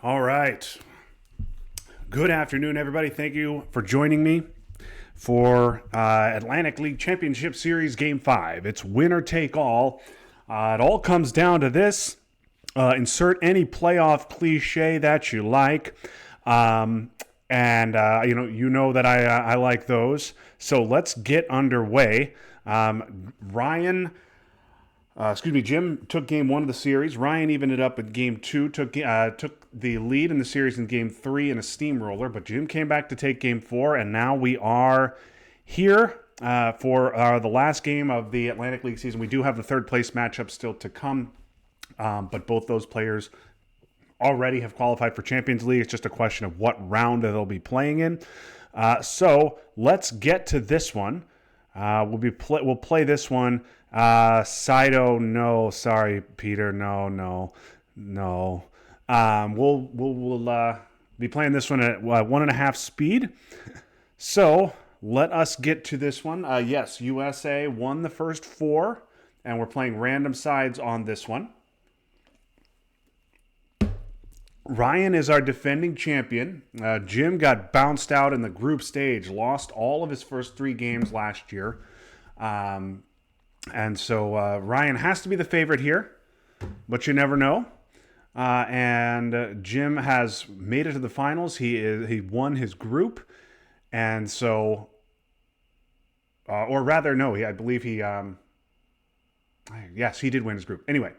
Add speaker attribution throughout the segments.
Speaker 1: All right. Good afternoon, everybody. Thank you for joining me for Atlantic League Championship Series Game 5. It's winner take all. It all comes down to this. Insert any playoff cliche that you like. You know that I like those. So let's get underway. Jim took game one of the series. Ryan evened it up in game two, took the lead in the series in game three in a steamroller, but Jim came back to take game four, and now we are here for the last game of the Atlantic League season. We do have the third place matchup still to come, but both those players already have qualified for Champions League. It's just a question of what round they'll be playing in. So let's get to this one. We'll play this one. Saito, no. Sorry, Peter. No. We'll be playing this one at 1.5 speed. So let us get to this one. Yes, USA won the first 4, and we're playing random sides on this one. Ryan is our defending champion. Jim got bounced out in the group stage, lost all of his first 3 games last year. And so Ryan has to be the favorite here, but you never know. And Jim has made it to the finals. He won his group, and so, or rather, no, I believe yes, he did win his group. Anyway,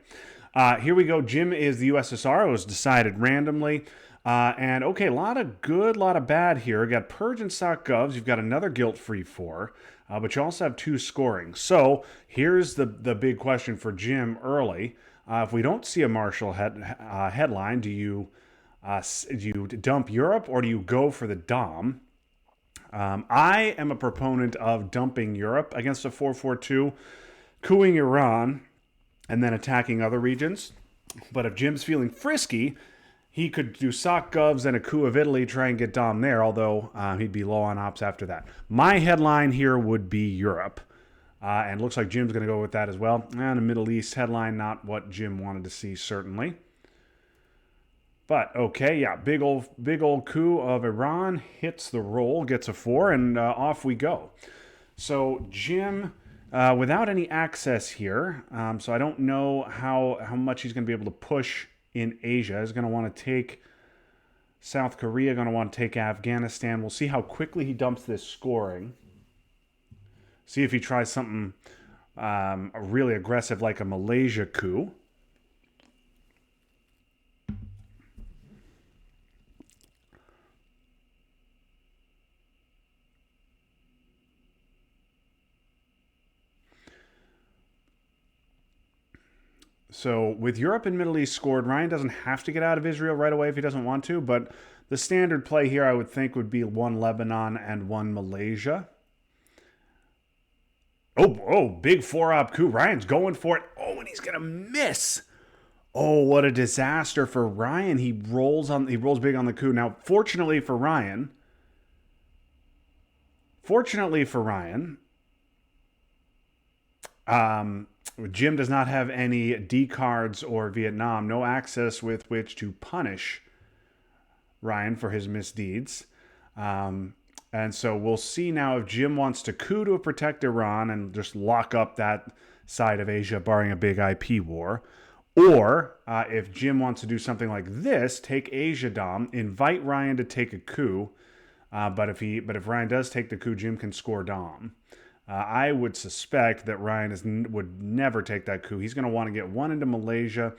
Speaker 1: here we go. Jim is the USSR. It was decided randomly. And okay, a lot of good, a lot of bad here. You got Purge and Sock Govs. You've got another guilt-free 4. But you also have 2 scoring. So here's the big question for Jim early. If we don't see a Marshall headline, do you dump Europe or do you go for the Dom? I am a proponent of dumping Europe against a 4-4-2, cooing Iran, and then attacking other regions. But if Jim's feeling frisky, he could do Sock Govs and a coup of Italy, try and get Dom there, although he'd be low on ops after that. My headline here would be Europe. And looks like Jim's going to go with that as well. And a Middle East headline, not what Jim wanted to see, certainly. But, okay, yeah, big old coup of Iran hits the roll, gets a 4, and off we go. So Jim, without any access here, so I don't know how much he's going to be able to push in Asia. He's going to want to take South Korea, going to want to take Afghanistan. We'll see how quickly he dumps this scoring. See if he tries something really aggressive like a Malaysia coup. So with Europe and Middle East scored, Ryan doesn't have to get out of Israel right away if he doesn't want to, but the standard play here I would think would be 1 Lebanon and 1 Malaysia. Oh, big 4-op coup. Ryan's going for it. Oh, and he's going to miss. Oh, what a disaster for Ryan. He rolls big on the coup. Now, fortunately for Ryan, Jim does not have any D cards or Vietnam, no access with which to punish Ryan for his misdeeds. And so we'll see now if Jim wants to coup to protect Iran and just lock up that side of Asia, barring a big IP war. Or if Jim wants to do something like this, take Asia Dom, invite Ryan to take a coup. But if Ryan does take the coup, Jim can score Dom. I would suspect that Ryan would never take that coup. He's going to want to get one into Malaysia,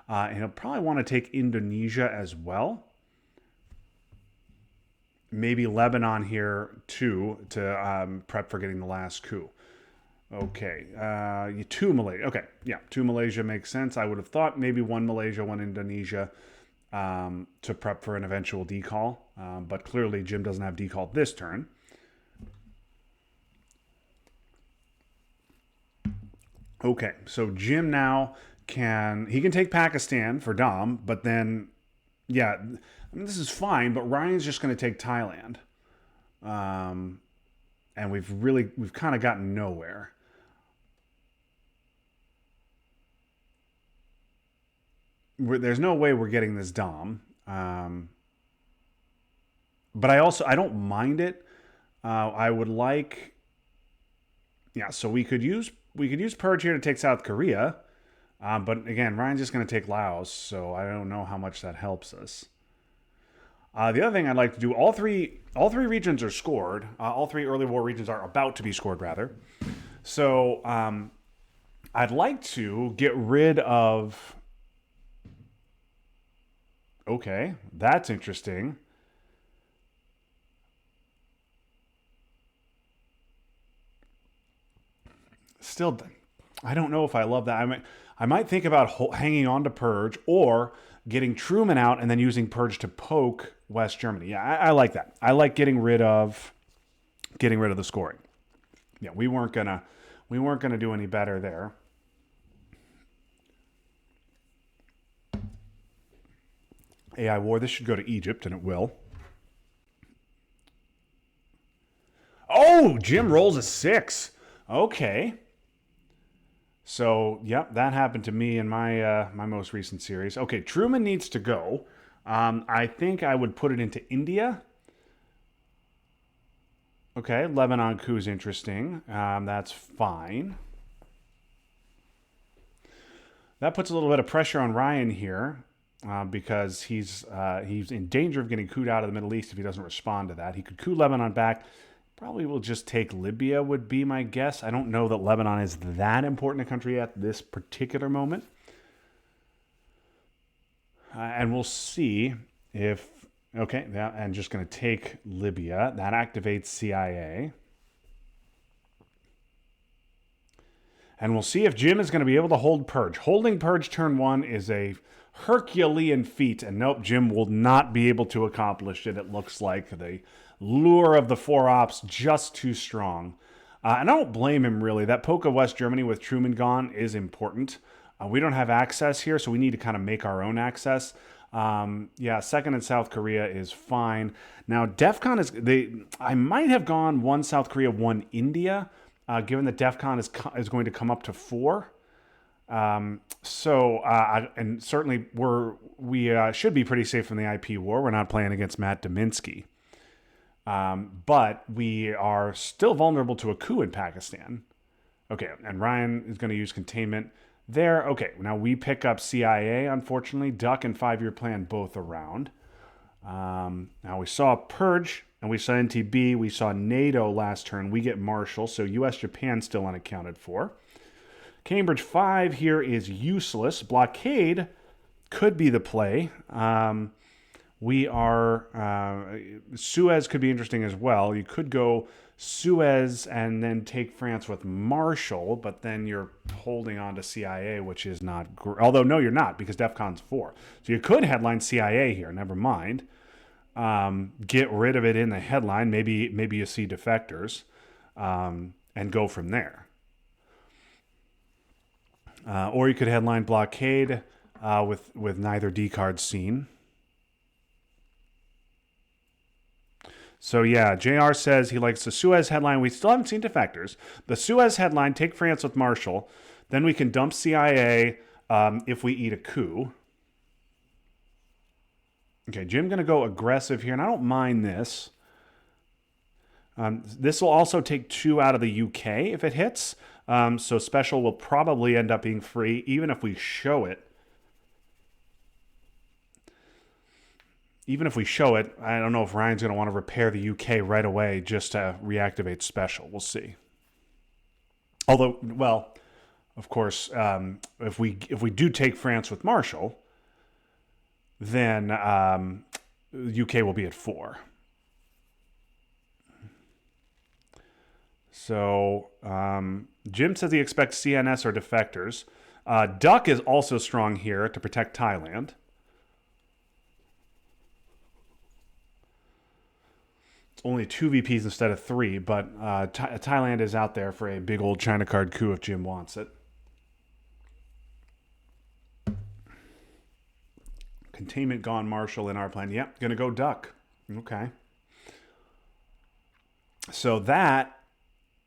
Speaker 1: and he'll probably want to take Indonesia as well. Maybe Lebanon here too to prep for getting the last coup. Okay, 2 Malaysia. Okay, yeah, 2 Malaysia makes sense. I would have thought maybe 1 Malaysia, 1 Indonesia to prep for an eventual decall. But clearly Jim doesn't have decall this turn. Okay, so Jim now can take Pakistan for Dom, but then, yeah, I mean, this is fine, but Ryan's just going to take Thailand. And we've kind of gotten nowhere. There's no way we're getting this Dom. Um, but I don't mind it. I would like, yeah. So we could use Purge here to take South Korea. But again, Ryan's just going to take Laos, so I don't know how much that helps us. The other thing I'd like to do, all three regions are scored. All three early war regions are about to be scored, rather. So I'd like to get rid of. Okay, that's interesting. Still, I don't know if I love that. I might think about hanging on to Purge or getting Truman out and then using Purge to poke West Germany. Yeah, I like that. I like getting rid of the scoring. Yeah, we weren't gonna do any better there. AI war. This should go to Egypt, and it will. Oh, Jim rolls a 6. Okay. So, yep, that happened to me in my most recent series. Okay, Truman needs to go. I think I would put it into India. Okay, Lebanon coup is interesting. That's fine. That puts a little bit of pressure on Ryan here because he's in danger of getting couped out of the Middle East if he doesn't respond to that. He could coup Lebanon back. Probably will just take Libya, would be my guess. I don't know that Lebanon is that important a country at this particular moment. And we'll see if. Okay, yeah, and just going to take Libya. That activates CIA. And we'll see if Jim is going to be able to hold Purge. Holding Purge turn 1 is a Herculean feat. And nope, Jim will not be able to accomplish it. It looks like the lure of the 4 ops just too strong. And I don't blame him, really. That poke of West Germany with Truman gone is important. We don't have access here, so we need to kind of make our own access. Yeah, second in South Korea is fine. Now, DEFCON I might have gone 1 South Korea, 1 India, given that DEFCON is going to come up to 4. And certainly we should be pretty safe from the IP war. We're not playing against Matt Dominsky. But we are still vulnerable to a coup in Pakistan. Okay, and Ryan is going to use containment there. Okay, now we pick up CIA, unfortunately. Duck and 5-year plan both around. Now we saw Purge, and we saw NTB. We saw NATO last turn. We get Marshall, so US, Japan still unaccounted for. Cambridge 5 here is useless. Blockade could be the play. We are Suez could be interesting as well. You could go Suez and then take France with Marshall, but then you're holding on to CIA, which is not although no, you're not, because DEFCON's 4. So you could headline CIA here. Never mind. Get rid of it in the headline. Maybe you see defectors, and go from there. Or you could headline blockade with neither D card seen. So yeah, JR says he likes the Suez headline. We still haven't seen defectors. The Suez headline, take France with Marshall. Then we can dump CIA if we eat a coup. Okay, Jim going to go aggressive here, and I don't mind this. This will also take 2 out of the UK if it hits. So special will probably end up being free, even if we show it. Even if we show it, I don't know if Ryan's going to want to repair the UK right away just to reactivate special. We'll see. Although, well, of course, if we do take France with Marshall, then UK will be at 4. So Jim says he expects CNS or defectors. Duck is also strong here to protect Thailand. Only 2 VPs instead of 3, but Thailand is out there for a big old China card coup if Jim wants it. Containment gone, Marshall in our plan. Yep, gonna go Duck. Okay. So that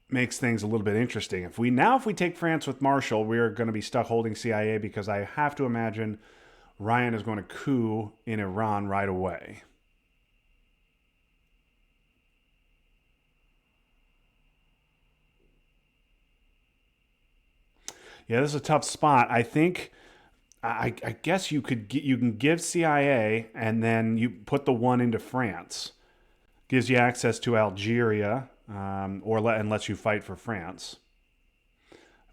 Speaker 1: makes things a little bit interesting. If we take France with Marshall, we're going to be stuck holding CIA because I have to imagine Ryan is going to coup in Iran right away. Yeah, this is a tough spot. I think I guess you can give CIA and then you put the one into France. Gives you access to Algeria, and lets you fight for France.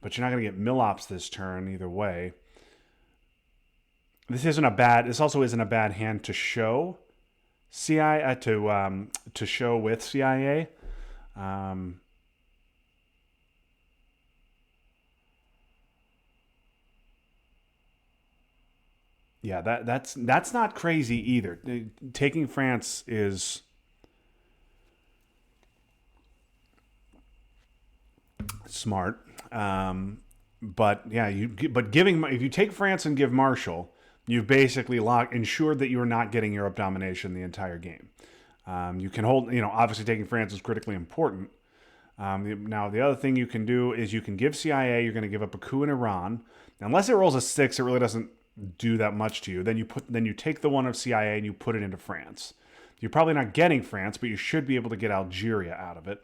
Speaker 1: But you're not going to get Millops this turn either way. This also isn't a bad hand to show CIA to show with CIA. Um, yeah, that's not crazy either. Taking France is smart. But yeah, but giving if you take France and give Marshall, you've basically ensured that you are not getting Europe domination the entire game. You can hold, obviously taking France is critically important. Now the other thing you can do is you can give CIA. You're going to give up a coup in Iran. Now, unless it rolls a 6, it really doesn't do that much to you. Then you take the one of CIA and you put it into France. You're probably not getting France, but you should be able to get Algeria out of it.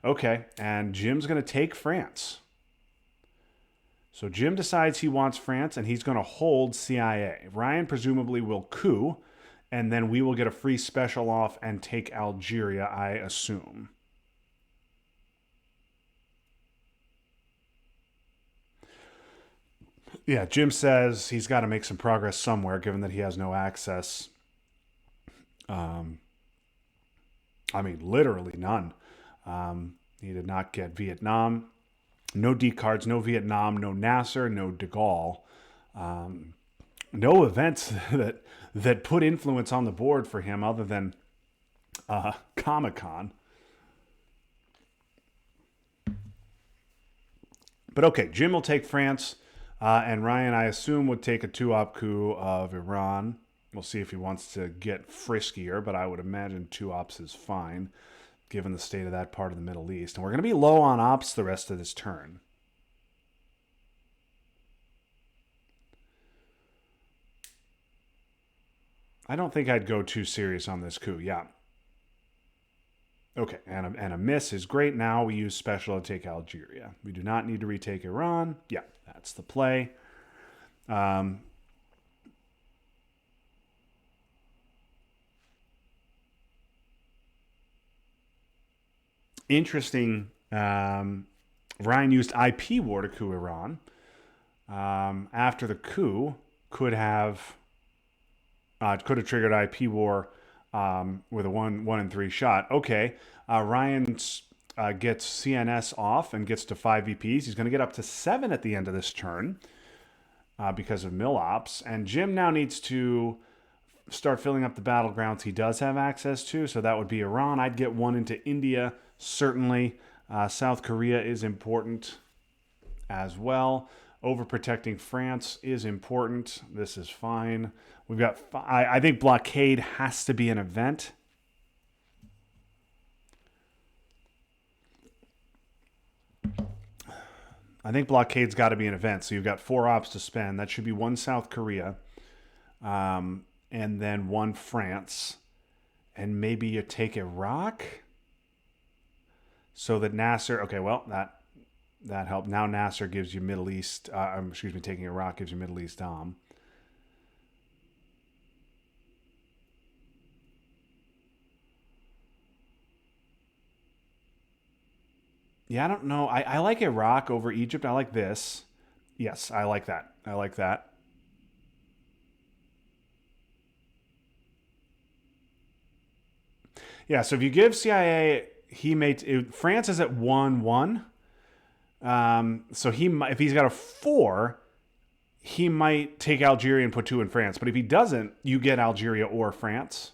Speaker 1: Okay, and Jim's going to take France. So Jim decides he wants France, and he's going to hold CIA. Ryan presumably will coup, and then we will get a free special off and take Algeria, I assume. Yeah, Jim says he's got to make some progress somewhere, given that he has no access. Um, I mean, literally none. He did not get Vietnam. No D cards, no Vietnam, no Nasser, no de Gaulle. No events that put influence on the board for him other than Comic Con. But okay, Jim will take France, and Ryan, I assume, would take a two-op coup of Iran. We'll see if he wants to get friskier, but I would imagine two ops is fine, given the state of that part of the Middle East. And we're going to be low on ops the rest of this turn. I don't think I'd go too serious on this coup. Yeah. Okay, and a miss is great. Now we use special to take Algeria. We do not need to retake Iran. Yeah, that's the play. Um, Interesting. Ryan used IP war to coup Iran. After the coup, could have triggered IP war with a 1-in-3 shot. Okay, Ryan gets CNS off and gets to 5 VPs. He's going to get up to 7 at the end of this turn because of mill ops. And Jim now needs to start filling up the battlegrounds he does have access to. So that would be Iran. I'd get one into India, certainly. South Korea is important as well. Overprotecting France is important. This is fine. We've got. I think blockade has to be an event. I think blockade's got to be an event. So you've got 4 ops to spend. That should be 1 South Korea, and then 1 France, and maybe you take Iraq. So that Nasser. Okay, well that helped. Now Nasser gives you Middle East. Taking Iraq gives you Middle East Dom. Yeah, I don't know. I like Iraq over Egypt. I like this. Yes, I like that. I like that. Yeah, so if you give CIA, France is at 1-1. So if he's got a 4, he might take Algeria and put 2 in France. But if he doesn't, you get Algeria or France.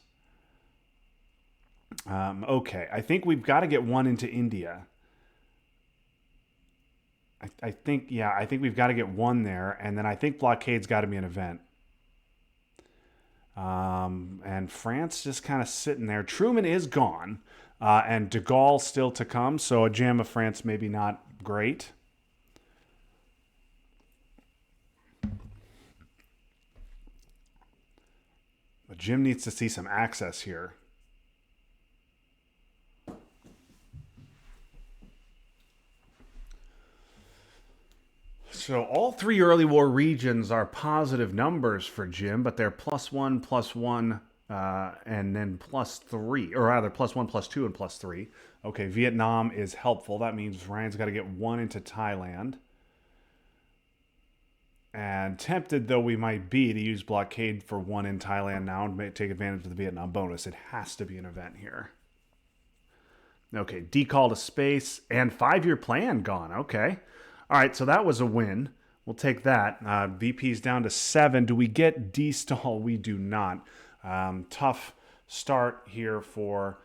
Speaker 1: Okay, I think we've got to get 1 into India. I think we've got to get 1 there, and then I think blockade's got to be an event. And France just kind of sitting there. Truman is gone, and de Gaulle still to come. So a jam of France maybe not great. But Jim needs to see some access here. So all three early war regions are positive numbers for Jim, but they're +1, and then +3, or rather +1, +2, and +3. Okay, Vietnam is helpful. That means Ryan's got to get one into Thailand. And tempted though we might be to use blockade for one in Thailand now and take advantage of the Vietnam bonus, it has to be an event here. Okay, decall to space and 5-year plan gone. Okay. All right, so that was a win. We'll take that. VP's down to 7. Do we get D-stall? We do not. Tough start here for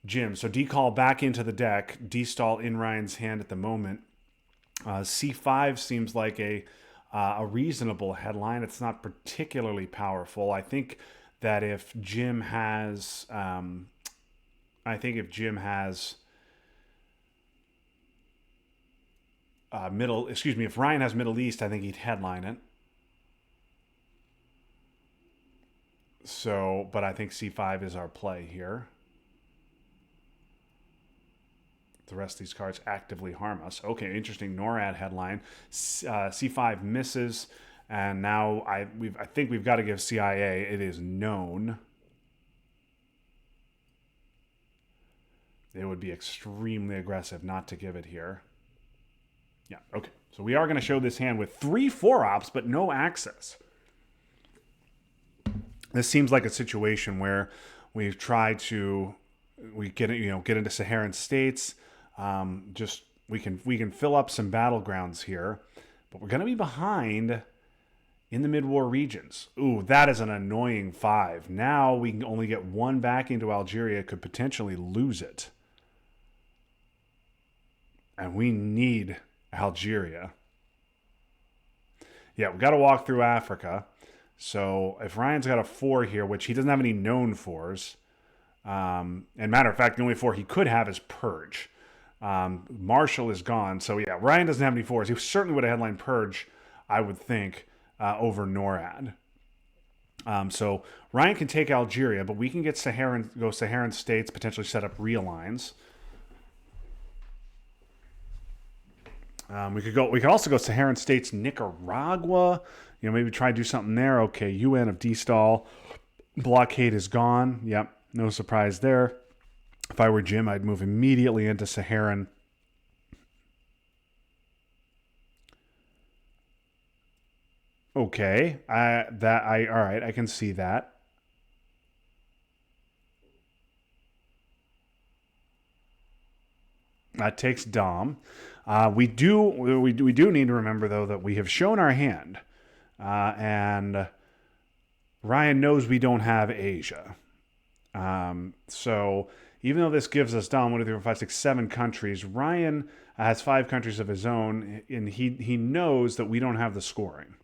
Speaker 1: Jim. So decall back into the deck. D-stall in Ryan's hand at the moment. C5 seems like a reasonable headline. It's not particularly powerful. I think that if Jim has... if Ryan has Middle East, I think he'd headline it. So, but I think C5 is our play here. The rest of these cards actively harm us. Okay, interesting NORAD headline. C5 misses, and now I think we've got to give CIA. It is known. It would be extremely aggressive not to give it here. Yeah, okay. So we are going to show this hand with 3 4-ops, but no access. This seems like a situation where we've tried to get into Saharan states. We can fill up some battlegrounds here, but we're going to be behind in the mid-war regions. Ooh, that is an annoying 5. Now we can only get 1 back into Algeria, could potentially lose it. And we need Algeria. Yeah, we got to walk through Africa. So if Ryan's got a 4 here, which he doesn't have any known 4s, and matter of fact, the only 4 he could have is Purge. Marshall is gone. So yeah, Ryan doesn't have any 4s. He certainly would have headlined Purge, I would think, over NORAD. So Ryan can take Algeria, but we can get Saharan states, potentially set up realigns. We could also go Saharan states, Nicaragua. Maybe try to do something there. Okay, UN of D-stall. Blockade is gone. Yep, no surprise there. If I were Jim, I'd move immediately into Saharan. Okay, all right, I can see that. That takes Dom. We do need to remember though that we have shown our hand, and Ryan knows we don't have Asia. So even though this gives us Dom 1, 2, 3, 4, 5, 6, 7 countries, Ryan has 5 countries of his own, and he knows that we don't have the scoring,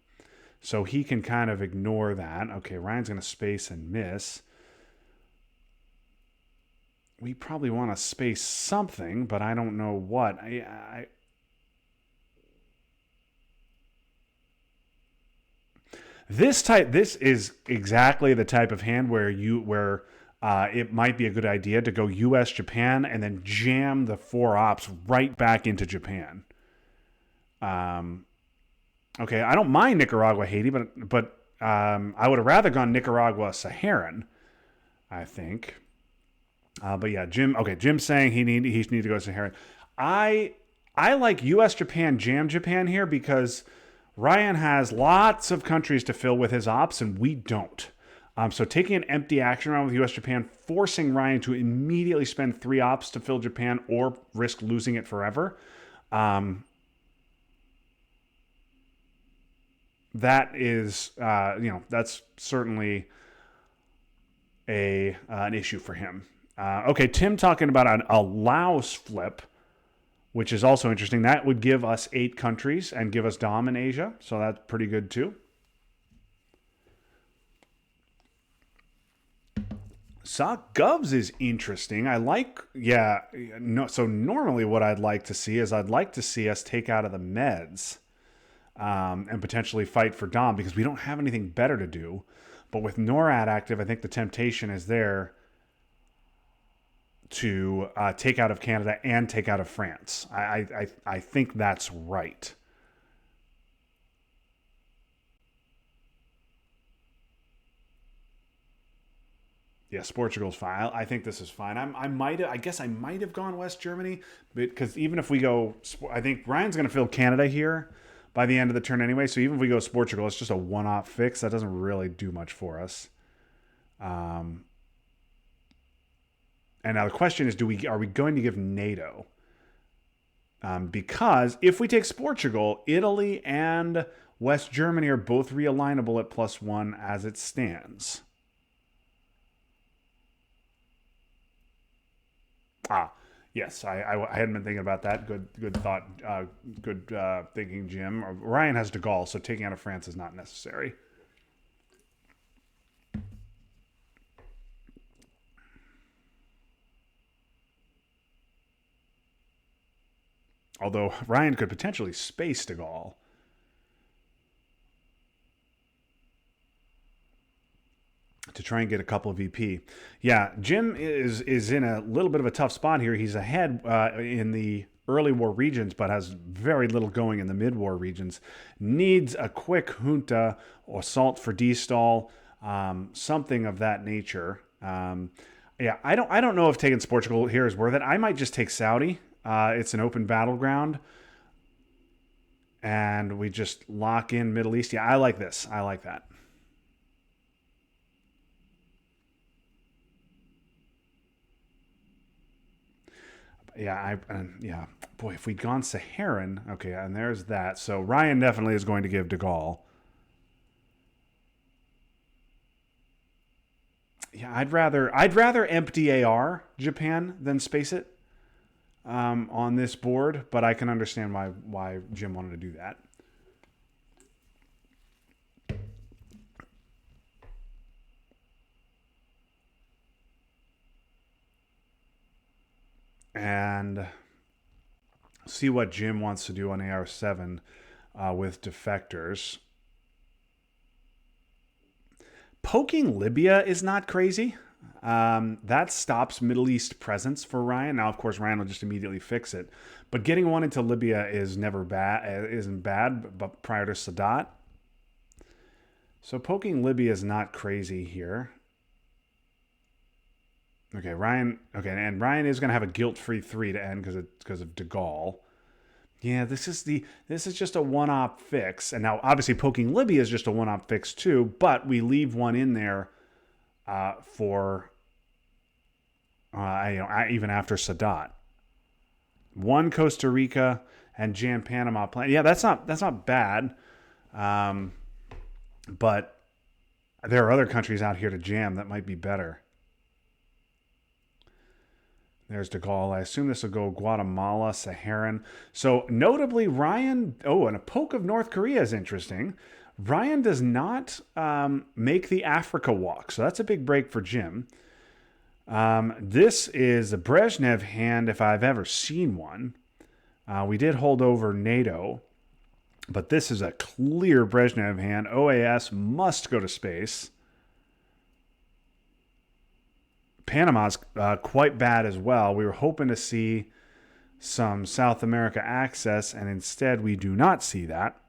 Speaker 1: so he can kind of ignore that. Okay, Ryan's going to space and miss. We probably want to space something, but I don't know what. This is exactly the type of hand where it might be a good idea to go U.S. Japan and then jam the 4-ops right back into Japan. Okay, I don't mind Nicaragua, Haiti, but I would have rather gone Nicaragua Saharan, I think. But yeah, Jim's saying he needs to go Saharan. I like U.S. Japan jam Japan here because Ryan has lots of countries to fill with his ops and we don't. So taking an empty action round with U.S. Japan, forcing Ryan to immediately spend 3 ops to fill Japan or risk losing it forever. That is, that's certainly an issue for him. Okay, Tim talking about a Laos flip, which is also interesting. That would give us 8 countries and give us Dom in Asia, so that's pretty good too. Sock Govs is interesting. So normally what I'd like to see is us take out of the meds and potentially fight for Dom because we don't have anything better to do. But with NORAD active, I think the temptation is there to take out of Canada and take out of France. I think that's right. Yes, Portugal's fine. I think this is fine. I guess I might have gone West Germany, because even if we go, I think Ryan's going to fill Canada here by the end of the turn anyway. So even if we go Portugal, it's just a one-off fix. That doesn't really do much for us. And now the question is, are we going to give NATO? Because if we take Portugal, Italy and West Germany are both realignable at +1 as it stands. Ah, yes, I hadn't been thinking about that. Good thought. Good thinking, Jim. Ryan has de Gaulle, so taking out of France is not necessary. Although Ryan could potentially space de Gaulle. To try and get a couple of VP. Yeah, Jim is in a little bit of a tough spot here. He's ahead in the early war regions, but has very little going in the mid-war regions. Needs a quick junta or assault for destall, something of that nature. Yeah, I don't know if taking Portugal here is worth it. I might just take Saudi. It's an open battleground, and we just lock in Middle East. Yeah, I like this. I like that. Yeah, boy, if we'd gone Saharan, okay, and there's that. So Ryan definitely is going to give de Gaulle. Yeah, I'd rather empty AR Japan than space it on this board, but I can understand why Jim wanted to do that. And see what Jim wants to do on AR7 with defectors. Poking Libya is not crazy. That stops Middle East presence for Ryan. Now, of course, Ryan will just immediately fix it. But getting one into Libya is never bad. Isn't bad. But prior to Sadat, so poking Libya is not crazy here. Okay, Ryan. Okay, and Ryan is going to have a guilt-free 3 to end because of de Gaulle. Yeah, this is just a one-op fix, and now obviously poking Libya is just a one-op fix too. But we leave one in there for even after Sadat. One Costa Rica and jam Panama plan. Yeah, that's not bad. But there are other countries out here to jam that might be better. There's de Gaulle. I assume this will go Guatemala, Saharan. So notably, Ryan. Oh, and a poke of North Korea is interesting. Ryan does not make the Africa walk, so that's a big break for Jim. This is a Brezhnev hand if I've ever seen one. We did hold over NATO, but this is a clear Brezhnev hand. OAS must go to space. Panama's quite bad as well. We were hoping to see some South America access, and instead we do not see that.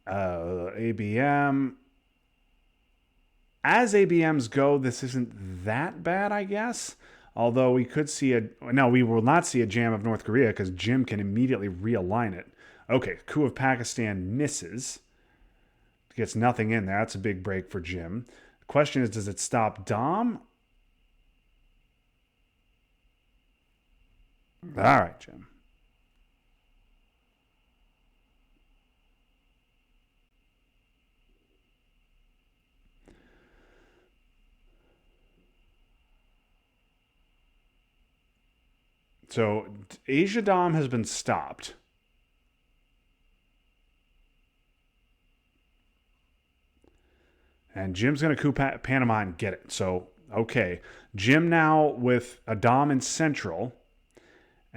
Speaker 1: ABM. As ABMs go, this isn't that bad, I guess. Although we could see we will not see a jam of North Korea because Jim can immediately realign it. Okay, coup of Pakistan misses. Gets nothing in there. That's a big break for Jim. The question is, does it stop Dom? All right, Jim. So Asia Dom has been stopped. And Jim's going to coup Panama and get it. So, okay. Jim now with a Dom in Central.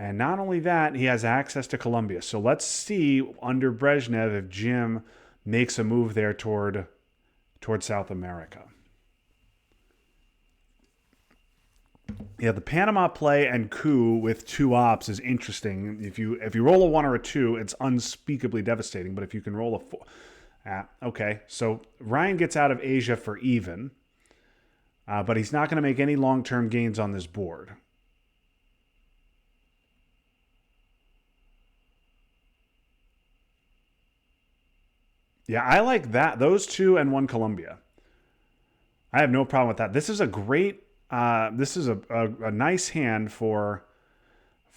Speaker 1: And not only that, he has access to Colombia. So let's see under Brezhnev if Jim makes a move there toward South America. Yeah, the Panama play and coup with 2 ops is interesting. If you roll a 1 or a 2, it's unspeakably devastating. But if you can roll a 4, okay. So Ryan gets out of Asia for even, but he's not going to make any long-term gains on this board. Yeah, I like that. Those 2 and 1 Colombia. I have no problem with that. This is a great. This is a nice hand for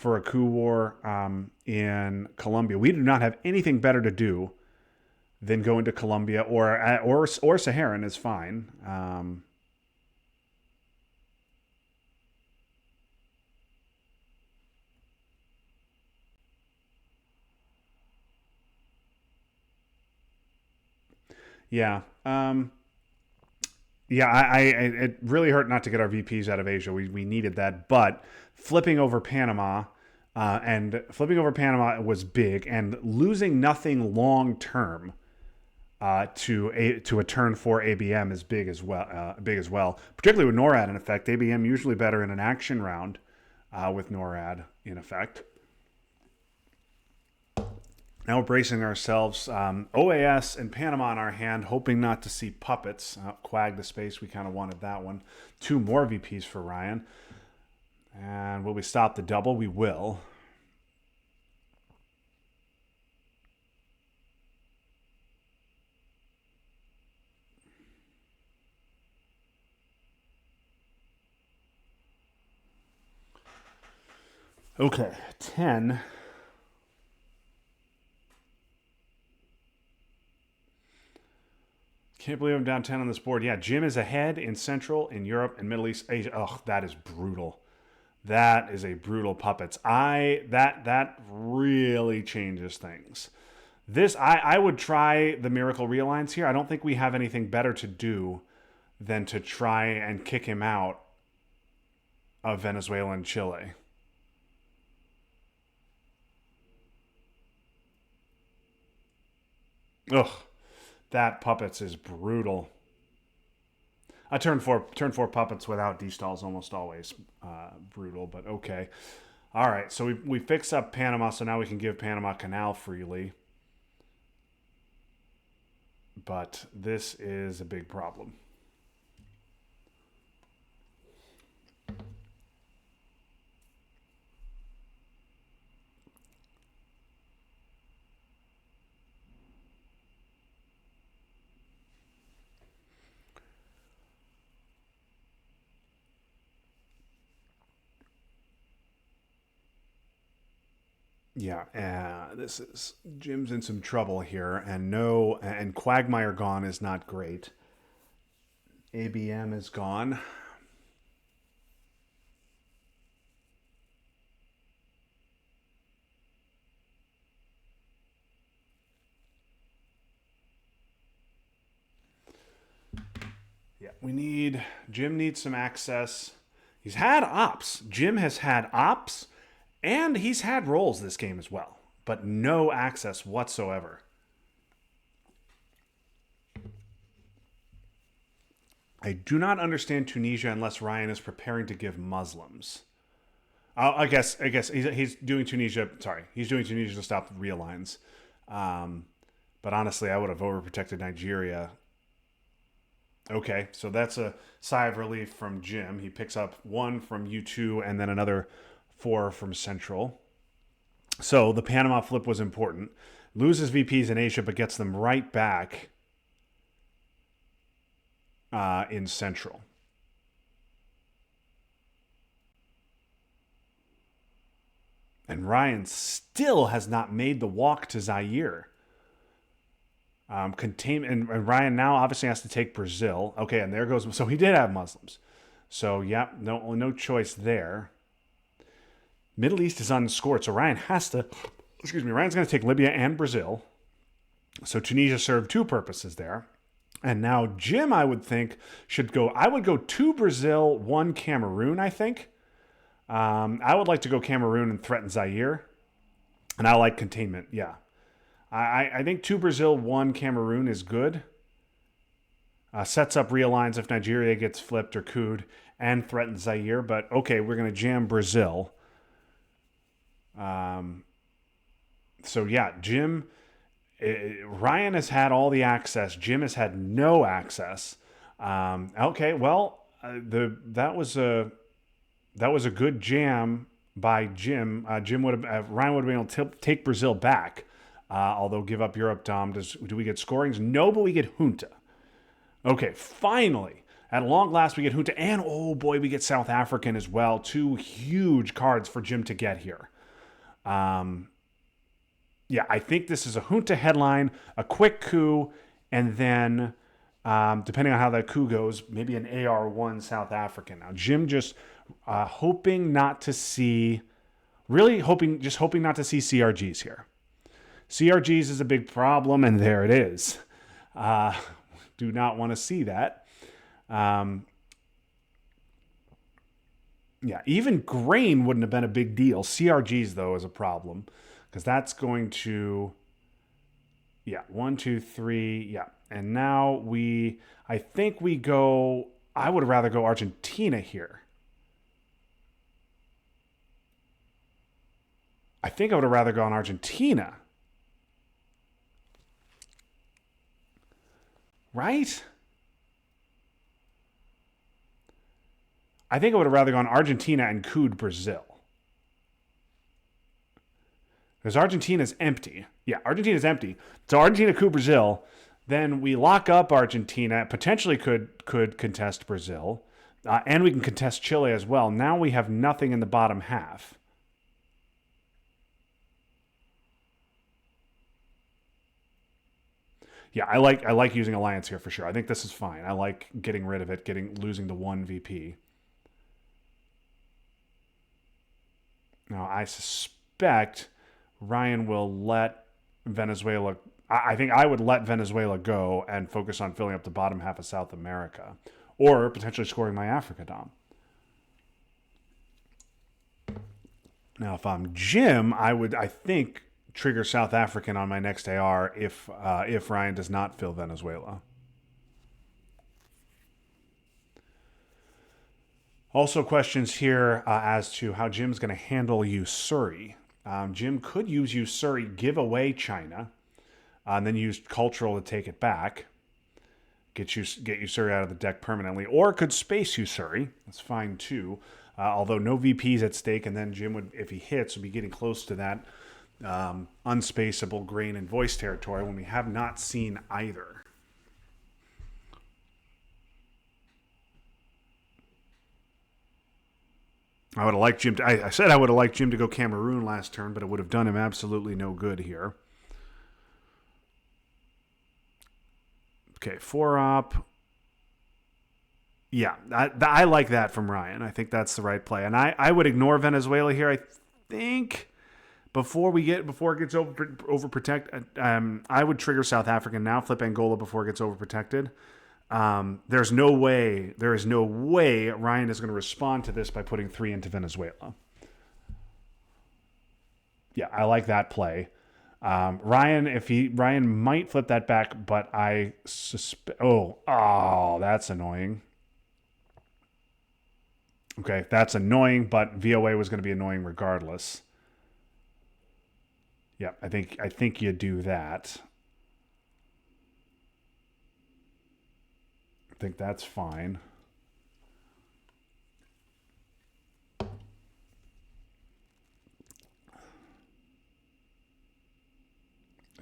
Speaker 1: a coup war in Colombia. We do not have anything better to do than go into Colombia or Saharan is fine. Yeah. Yeah, it really hurt not to get our VPs out of Asia. We needed that, but flipping over Panama was big, and losing nothing long term to a turn 4 ABM is big as well. Particularly with NORAD in effect. ABM usually better in an action round with NORAD in effect. Now we're bracing ourselves. OAS and Panama in our hand, hoping not to see puppets. Quag the space, we kind of wanted that one. 2 more VPs for Ryan. And will we stop the double? We will. Okay, 10. Can't believe I'm down 10 on this board. Yeah, Jim is ahead in Central, in Europe, and Middle East, Asia. Oh, that is brutal. That is a brutal puppets. That really changes things. I would try the Miracle Realigns here. I don't think we have anything better to do than to try and kick him out of Venezuela and Chile. Ugh. That puppets is brutal. A turn four puppets without D-stall is almost always brutal, but okay. All right, so we fix up Panama, so now we can give Panama Canal freely. But this is a big problem. Yeah, this is Jim's in some trouble here, and Quagmire gone is not great. ABM is gone. Yeah, Jim needs some access. He's had ops. Jim has had ops, and he's had rolls this game as well, but no access whatsoever. I do not understand Tunisia unless Ryan is preparing to give Muslims. I guess he's doing Tunisia. Sorry, he's doing Tunisia to stop realigns. But honestly, I would have overprotected Nigeria. Okay, so that's a sigh of relief from Jim. He picks up 1 from U2 and then another 4 from Central. So the Panama flip was important. Loses VPs in Asia, but gets them right back in Central. And Ryan still has not made the walk to Zaire. And Ryan now obviously has to take Brazil. Okay, and there goes. So he did have Muslims. So yeah, no choice there. Middle East is unscored, so Ryan has to. Excuse me. Ryan's going to take Libya and Brazil. So Tunisia served 2 purposes there. And now Jim, I would think, should go. I would go 2 Brazil, 1 Cameroon. I think. I would like to go Cameroon and threaten Zaire. And I like containment, yeah. I think 2 Brazil, 1 Cameroon is good. Sets up realigns if Nigeria gets flipped or cooed and threatens Zaire. But okay, we're going to jam Brazil. So yeah, Jim, Ryan has had all the access. Jim has had no access. Okay, well, that was a good jam by Jim. Jim would have Ryan would have been able to take Brazil back. Although give up Europe, Dom. Do we get scorings? No, but we get Junta. Okay, finally, at long last, we get Junta, and oh boy, we get South African as well. 2 huge cards for Jim to get here. Yeah, I think this is a Junta headline, a quick coup, and then, depending on how that coup goes, maybe an AR1 South African. Now, Jim just hoping not to see, really hoping not to see CRGs here. CRGs is a big problem, and there it is. Do not want to see that. Yeah, even grain wouldn't have been a big deal. CRGs, though, is a problem because that's going to, yeah, 1, 2, 3, yeah. And now I think we go, I would rather go Argentina here. I think I would have rather gone Argentina. Right? I think I would have rather gone Argentina and cooed Brazil. Because Argentina's empty. Yeah, Argentina's empty. So Argentina coup Brazil. Then we lock up Argentina. Potentially could contest Brazil. And we can contest Chile as well. Now we have nothing in the bottom half. Yeah, I like using alliance here for sure. I think this is fine. I like getting rid of it, losing the 1 VP. Now I suspect Ryan will let Venezuela. I think I would let Venezuela go and focus on filling up the bottom half of South America, or potentially scoring my Africa Dom. Now, if I'm Jim, I think trigger South African on my next AR if Ryan does not fill Venezuela. Also, questions here as to how Jim's going to handle Usuri. Jim could use Usuri, give away China, and then use cultural to take it back. Get Usuri out of the deck permanently, or could space Usuri. That's fine too. Although no VPs at stake, and then Jim would, if he hits, would be getting close to that unspaceable grain and voice territory when we have not seen either. I would have liked Jim. I said I would have liked Jim to go Cameroon last turn, but it would have done him absolutely no good here. Okay, 4-op. Yeah, I like that from Ryan. I think that's the right play, and I would ignore Venezuela here. I think before it gets overprotect, I would trigger South Africa now, flip Angola before it gets overprotected. There is no way Ryan is going to respond to this by putting 3 into Venezuela. Yeah, I like that play. Ryan might flip that back, but I suspect. Oh, that's annoying. Okay, that's annoying, but VOA was going to be annoying regardless. Yeah, I think you do that. I think that's fine.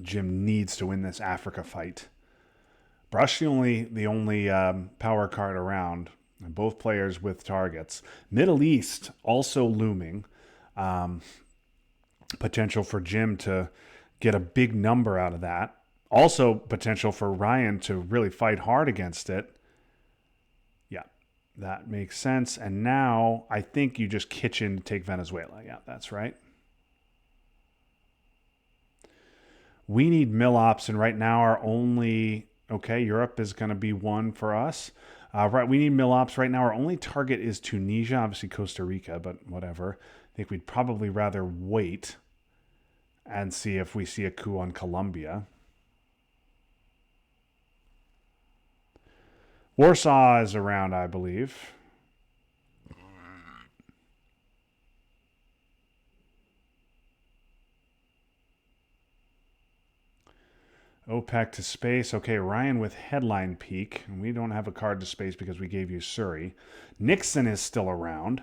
Speaker 1: Jim needs to win this Africa fight. Brush the only power card around. Both players with targets. Middle East also looming. Potential for Jim to get a big number out of that. Also potential for Ryan to really fight hard against it. Yeah, that makes sense. And now I think you just kitchen to take Venezuela. Yeah, that's right. We need mill ops, and right now our only... Okay, Europe is going to be 1 for us. Right, we need Milops right now. Our only target is Tunisia, obviously Costa Rica, but whatever. I think we'd probably rather wait and see if we see a coup on Colombia. Warsaw is around, I believe. OPEC to space. Okay, Ryan with headline peak. We don't have a card to space because we gave you Surrey. Nixon is still around.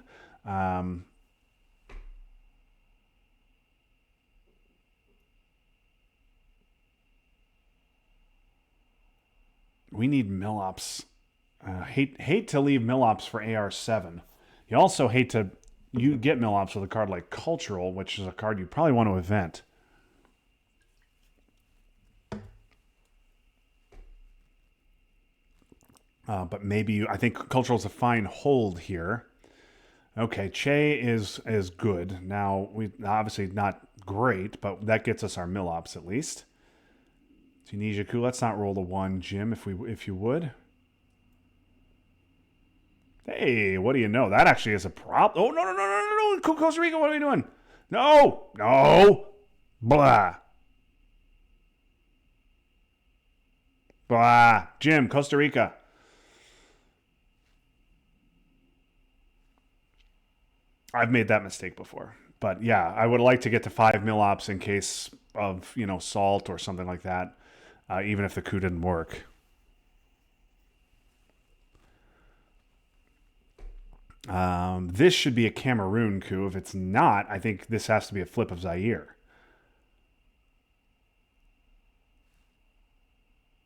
Speaker 1: We need Milops. Hate to leave Milops for AR7. You also hate to get Milops with a card like Cultural, which is a card you probably want to event. But maybe I think Cultural's a fine hold here. Okay, Che is good. Now we obviously not great, but that gets us our Milops at least. Tunisia coup. Let's not roll the 1, Jim, if you would. Hey, what do you know? That actually is a problem. Oh, no. Costa Rica, what are we doing? No. Blah. Blah. Jim, Costa Rica. I've made that mistake before. But yeah, I would like to get to 5 Milops in case of, salt or something like that, even if the coup didn't work. This should be a Cameroon coup. If it's not, I think this has to be a flip of Zaire.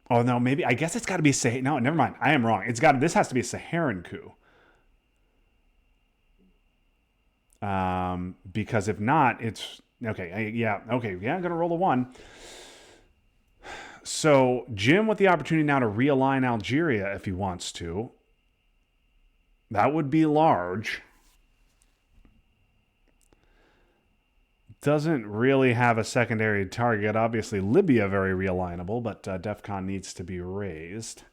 Speaker 1: Oh no, maybe I guess it's got to be a Sahara. No, never mind. I am wrong. This has to be a Saharan coup. Because if not, it's okay. Okay. Yeah, I'm gonna roll the 1. So Jim with the opportunity now to realign Algeria if he wants to. That would be large. Doesn't really have a secondary target. Obviously, Libya very realignable, but DEFCON needs to be raised.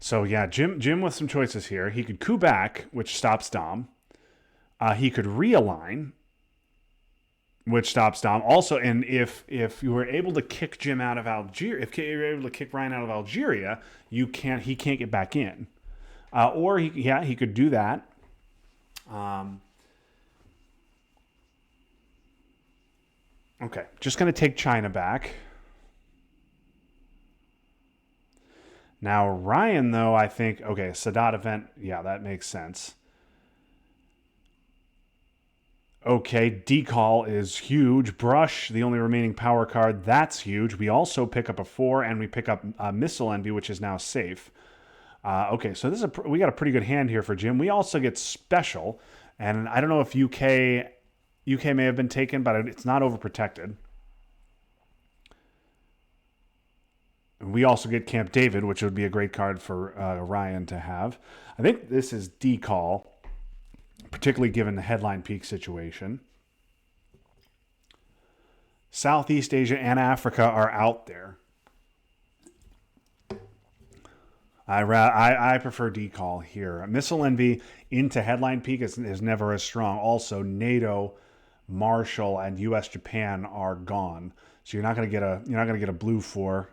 Speaker 1: So yeah, Jim with some choices here. He could coup back, which stops Dom. He could realign, which stops Dom. Also, and if you were able to kick Jim out of Algeria, if you were able to kick Ryan out of Algeria, he can't get back in. Or he could do that. Okay, just gonna take China back. Now Ryan, though, I think okay, Sadat event, yeah, that makes sense. Okay, Decall is huge. Brush, the only remaining power card, that's huge. We also pick up a 4, and we pick up Missile Envy, which is now safe. Okay, so we got a pretty good hand here for Jim. We also get Special, and I don't know if UK may have been taken, but it's not overprotected. We also get Camp David, which would be a great card for Ryan to have. I think this is Decall, particularly given the headline peak situation. Southeast Asia and Africa are out there. I prefer Decall here. Missile Envy into headline peak is never as strong. Also, NATO, Marshall, and U.S. Japan are gone, so you're not going to get a blue 4.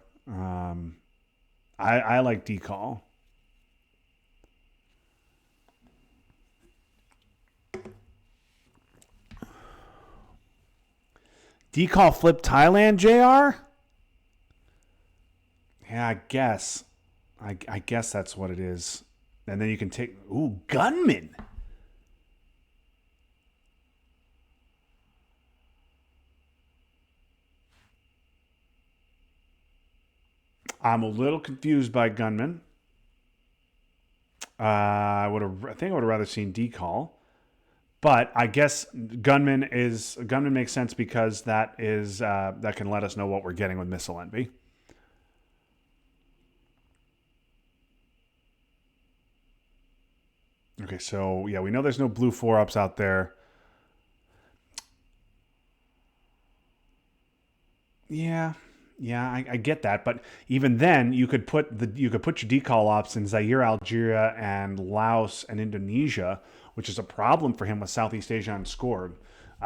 Speaker 1: I like Decall. Decall flip Thailand, JR? Yeah, I guess. I guess that's what it is. And then you can take... Ooh, Gunman! I'm a little confused by Gunman. I think I would have rather seen Decall. But I guess Gunman makes sense because that can let us know what we're getting with Missile Envy. Okay, so yeah, we know there's no blue 4-ups out there. Yeah, yeah, I get that, but even then, you could put your decall ops in Zaire, Algeria, and Laos and Indonesia, which is a problem for him with Southeast Asia unscored.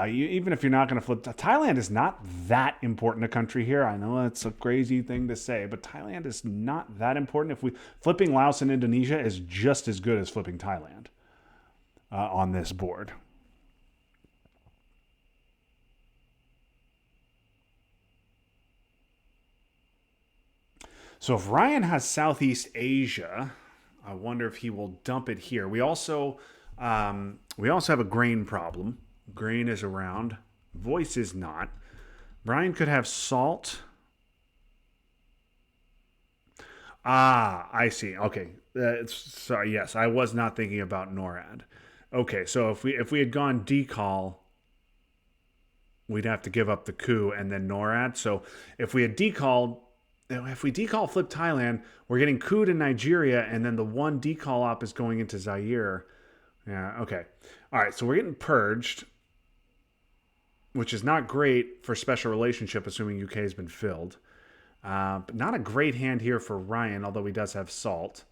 Speaker 1: Even if you're not going to flip, Thailand is not that important a country here. I know that's a crazy thing to say, but Thailand is not that important. If we flipping Laos and Indonesia is just as good as flipping Thailand on this board. So if Ryan has Southeast Asia, I wonder if he will dump it here. We also have a grain problem. Grain is around. Voice is not. Ryan could have salt. Ah, I see. Okay. Sorry. Yes, I was not thinking about NORAD. Okay, so if we had gone decall, we'd have to give up the coup and then NORAD. So if we had decalled, if we decall flip Thailand, we're getting coup to Nigeria, and then the one decall op is going into Zaire. Yeah, okay. All right, so we're getting purged, which is not great for special relationship, assuming UK has been filled. But not a great hand here for Ryan, although he does have salt.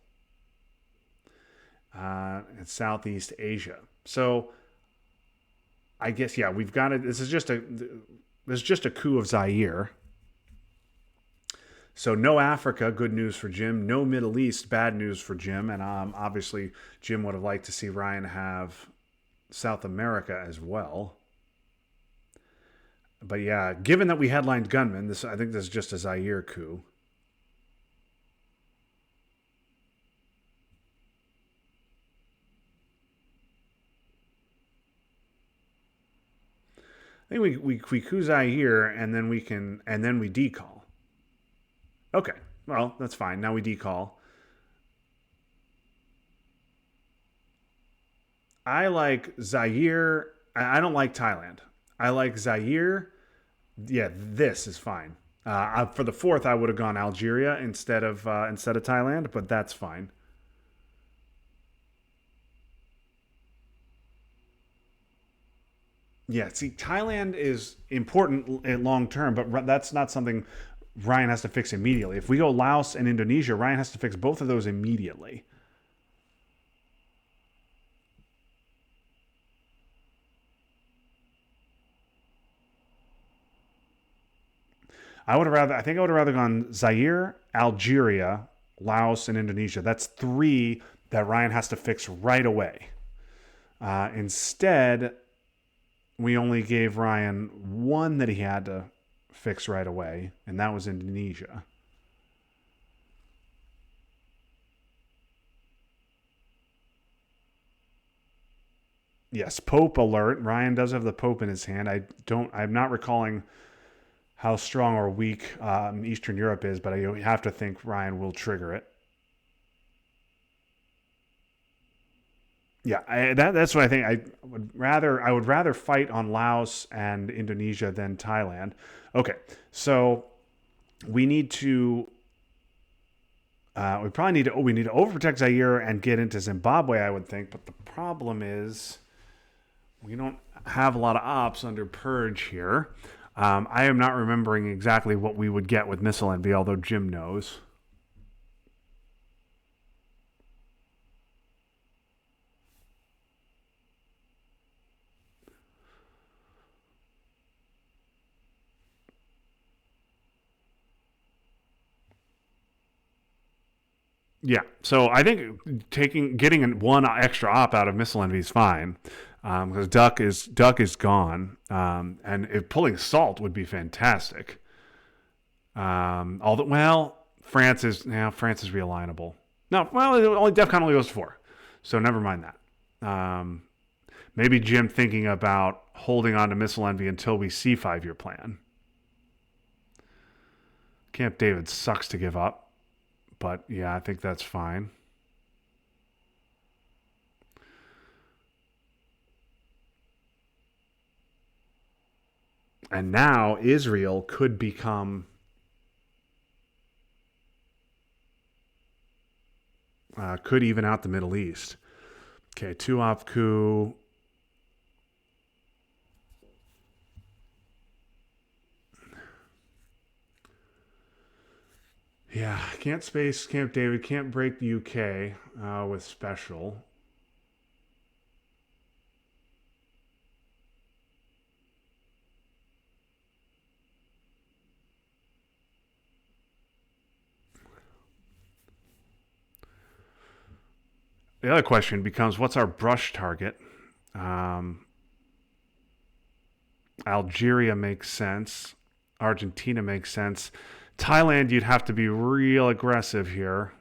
Speaker 1: In Southeast Asia. So I guess yeah, we've got it. This is just a coup of Zaire. So no Africa, good news for Jim. No Middle East, bad news for Jim. And obviously, Jim would have liked to see Ryan have South America as well. But yeah, given that we headlined Gunman, I think this is just a Zaire coup. I think we coup Zaire and then we decall. Okay, well that's fine. Now we decall. I like Zaire. I don't like Thailand. I like Zaire. Yeah, this is fine. For the fourth, I would have gone Algeria instead of Thailand, but that's fine. Yeah, see, Thailand is important long term, but that's not something Ryan has to fix immediately. If we go Laos and Indonesia, Ryan has to fix both of those immediately. I think I would have rather gone Zaire, Algeria, Laos, and Indonesia. That's three that Ryan has to fix right away. Instead, we only gave Ryan one that he had to fix right away, and that was Indonesia. Yes, Pope alert. Ryan does have the Pope in his hand. I'm not recalling how strong or weak Eastern Europe is, but I have to think Ryan will trigger it. Yeah, that's what I think. I would rather fight on Laos and Indonesia than Thailand. Okay, so we need to we probably need to we need to overprotect Zaire and get into Zimbabwe, I would think. But the problem is we don't have a lot of ops under purge here. I am not remembering exactly what we would get with missile envy, although Jim knows. Yeah, so I think getting one extra op out of missile envy is fine because Duck is gone, and if pulling salt would be fantastic. Although, well, France is realignable. No, well, only DefCon only goes to four, so never mind that. Maybe Jim thinking about holding on to missile envy until we see 5-year plan. Camp David sucks to give up, but yeah, I think that's fine. And now Israel could even out the Middle East. Okay, 2-op coup. Yeah, can't space Camp David, can't break the UK with special. The other question becomes, what's our brush target? Algeria makes sense. Argentina makes sense. Thailand, you'd have to be real aggressive here.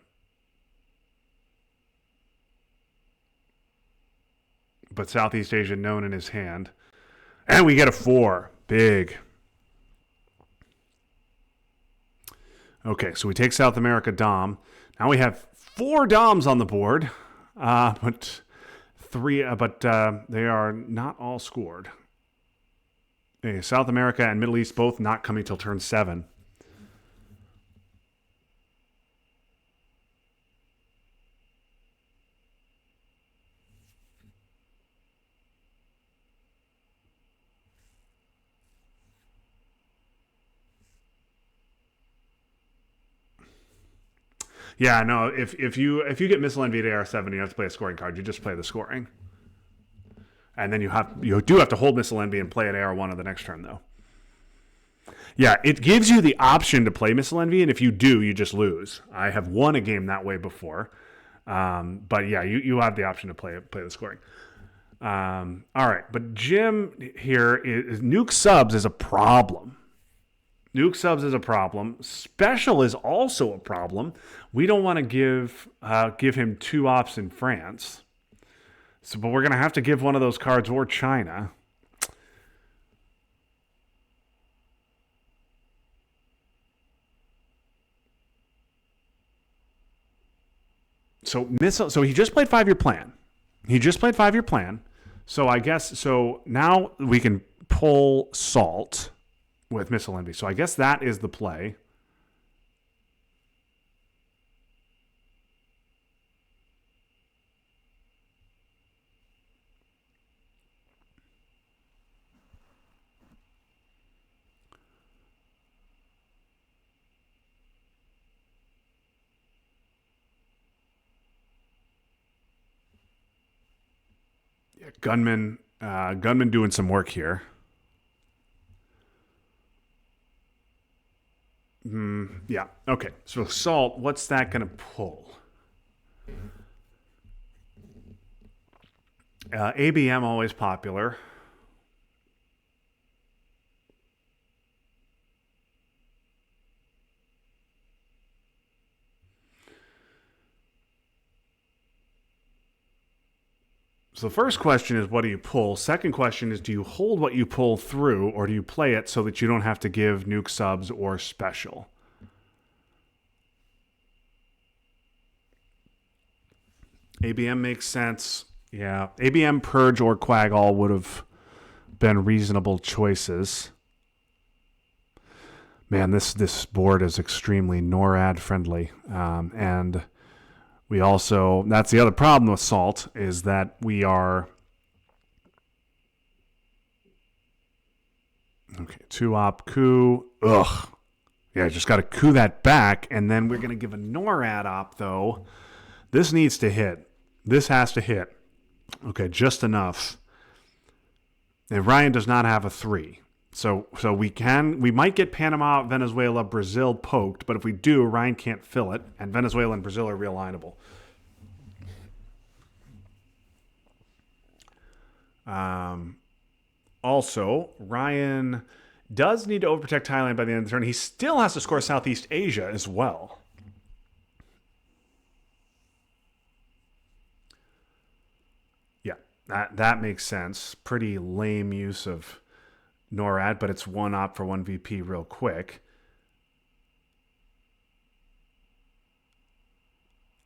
Speaker 1: But Southeast Asia known in his hand. And we get a 4. Big. Okay, so we take South America Dom. Now we have 4 Doms on the board. But they are not all scored. Okay, South America and Middle East both not coming till turn 7. Yeah, no. If you get missile envy at AR7, you have to play a scoring card. You just play the scoring, and then you do have to hold missile envy and play at AR1 on the next turn, though. Yeah, it gives you the option to play missile envy, and if you do, you just lose. I have won a game that way before, but yeah, you have the option to play the scoring. All right, but Jim here is nuke subs is a problem. Nuke subs is a problem. Special is also a problem. We don't want to give him 2 ops in France. So, but we're going to have to give one of those cards or China. So he just played 5-year plan. So I guess now we can pull Salt with Missile Envy. So I guess that is the play. Yeah, Gunman doing some work here. Yeah. Okay. So Salt, what's that going to pull? ABM always popular. So the first question is, what do you pull? Second question is, do you hold what you pull through, or do you play it so that you don't have to give nuke subs or special? ABM makes sense. Yeah. ABM, Purge, or Quag all would have been reasonable choices. Man, this board is extremely NORAD friendly. And we also, that's the other problem with Salt, is that we are, okay, 2-op coup. Ugh. Yeah, just got to coup that back, and then we're going to give a NORAD op, though. This needs to hit. This has to hit. Okay, just enough. And Ryan does not have a 3. So we might get Panama, Venezuela, Brazil poked, but if we do, Ryan can't fill it, and Venezuela and Brazil are realignable. Also, Ryan does need to overprotect Thailand by the end of the turn. He still has to score Southeast Asia as well. Yeah, that makes sense. Pretty lame use of NORAD, but it's 1 op for 1 VP real quick.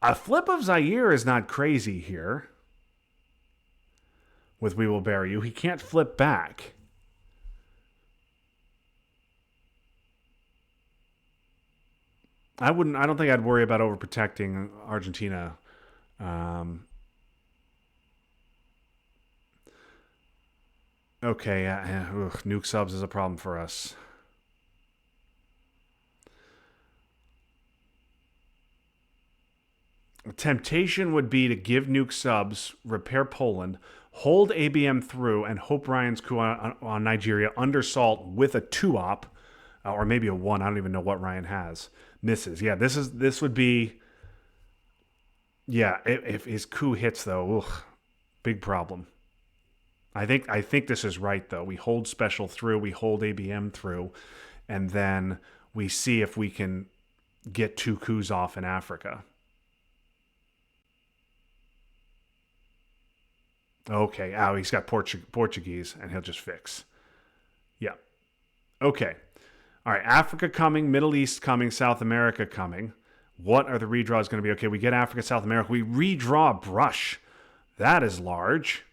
Speaker 1: A flip of Zaire is not crazy here. With We Will Bury You, he can't flip back. I don't think I'd worry about overprotecting Argentina. Okay, nuke subs is a problem for us. Temptation would be to give nuke subs, repair Poland, hold ABM through, and hope Ryan's coup on Nigeria under salt with a 2-op, or maybe a 1. I don't even know what Ryan has. Misses. Yeah, this would be. Yeah, if his coup hits though, big problem. I think this is right though. We hold special through, we hold ABM through, and then we see if we can get 2 coups off in Africa. Okay. Oh, he's got Portuguese, and he'll just fix. Yeah. Okay. All right. Africa coming, Middle East coming, South America coming. What are the redraws going to be? Okay, we get Africa, South America. We redraw Brush. That is large.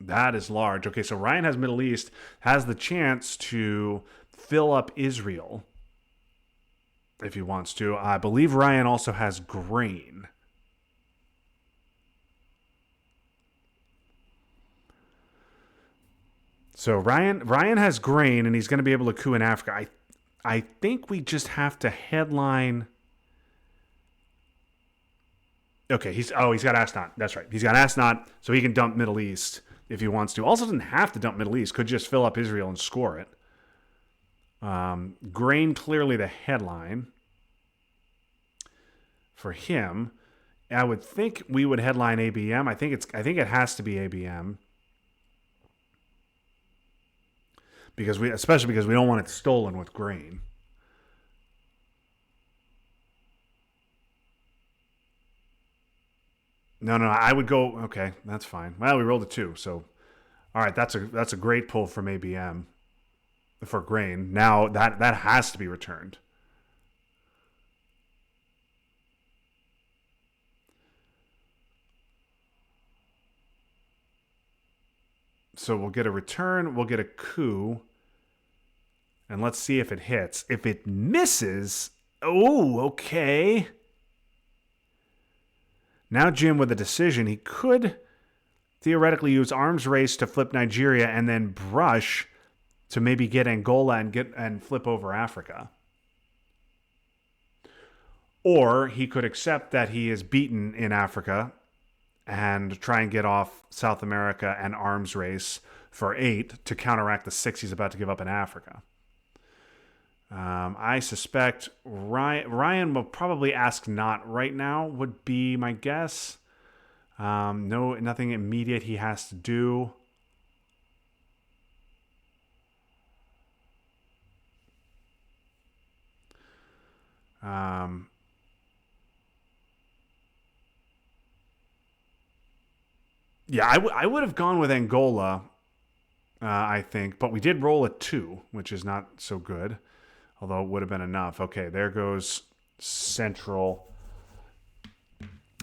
Speaker 1: That is large. Okay, so Ryan has Middle East, has the chance to fill up Israel if he wants to. I believe Ryan also has grain. So Ryan has grain, and he's going to be able to coup in Africa. I think we just have to headline. Okay, he's got Asnot. That's right. He's got Asnot, so he can dump Middle East if he wants to. Also, doesn't have to dump Middle East. Could just fill up Israel and score it. Grain clearly the headline for him. I would think we would headline ABM. I think it has to be ABM especially because we don't want it stolen with grain. No, I would go. Okay, that's fine. Well, we rolled a 2, so all right. That's a great pull from ABM for grain. Now that has to be returned. So we'll get a return. We'll get a coup, and let's see if it hits. If it misses, oh, okay. Now Jim with a decision. He could theoretically use arms race to flip Nigeria and then Brush to maybe get Angola and flip over Africa. Or he could accept that he is beaten in Africa and try and get off South America and arms race for 8 to counteract the 6 he's about to give up in Africa. I suspect Ryan will probably ask not right now, would be my guess. Nothing immediate he has to do. Yeah, I would have gone with Angola, I think, but we did roll a 2, which is not so good, although it would have been enough. Okay, there goes Central.